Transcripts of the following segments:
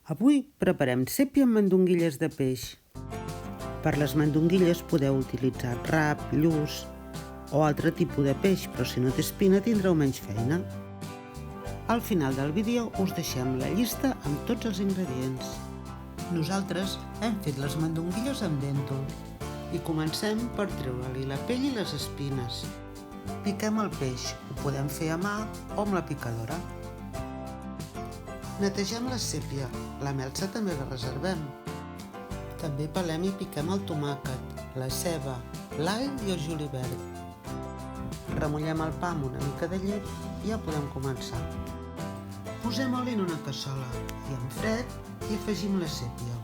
Avui preparem sèpia amb mandonguilles de peix. Per les mandonguilles podeu utilitzar rap, lluç o altre tipus de peix, però si no té espina tindreu menys feina. Al final del vídeo us deixem la llista amb tots els ingredients. Nosaltres hem fet les mandonguilles amb dèntol i comencem per treure-li la pell i les espines. Piquem el peix, ho podem fer a mà o amb la picadora. Netegem la sèpia, la melsa també la reservem. També pelem i piquem el tomàquet, la ceba, l'all i el julivert. Remullem el pa amb una mica de llet i ja podem començar. Posem oli en una cassola i en fred hi afegim la sèpia.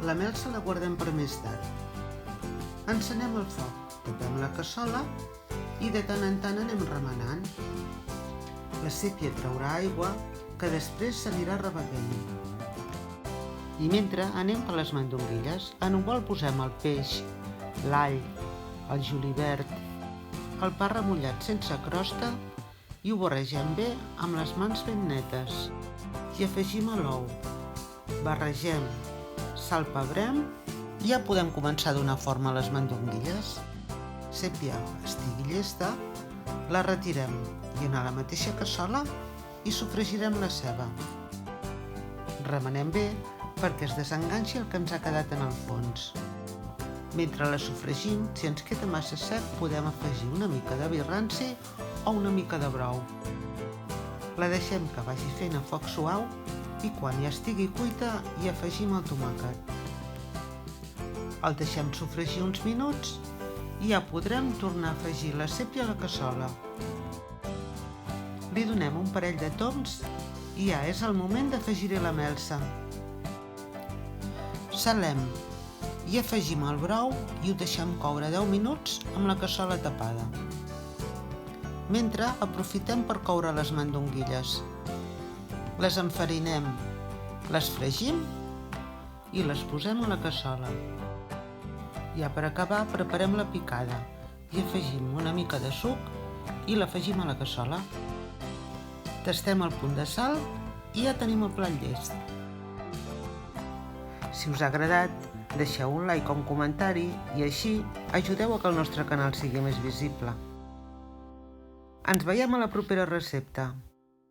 La melsa la guardem per més tard. Encenem el foc, tapem la cassola i de tant en tant anem remenant. La sèpia traurà aigua que després s'anirà rebeguent. I mentre anem per les mandonguilles, en un bol posem el peix, l'all, el julivert, el pa remullat sense crosta i ho barregem bé amb les mans ben netes. Hi afegim l'ou, barregem, salpebrem i ja podem començar a donar forma a les mandonguilles. Sèpia estigui llesta, la retirem i en la mateixa cassola i sofregirem la ceba. Remenem bé perquè es desenganxi el que ens ha quedat en el fons. Mentre la sofregim, si ens queda massa sec, podem afegir una mica de vi ranci o una mica de brou. La deixem que vagi fent a foc suau i quan ja estigui cuita hi afegim el tomàquet. El deixem sofregir uns minuts i ja podrem tornar a afegir la sèpia a la cassola. Li donem un parell de toms i ja és el moment d'afegir-hi la melsa. Salem i afegim el brou i ho deixem coure 10 minuts amb la cassola tapada. Mentre aprofitem per coure les mandonguilles. Les enfarinem, les fregim i les posem a la cassola. Ja per acabar preparem la picada i afegim una mica de suc i l'afegim a la cassola. Tastem el punt de sal i ja tenim el plat llest. Si us ha agradat, deixeu un like o un comentari i així ajudeu a que el nostre canal sigui més visible. Ens veiem a la propera recepta.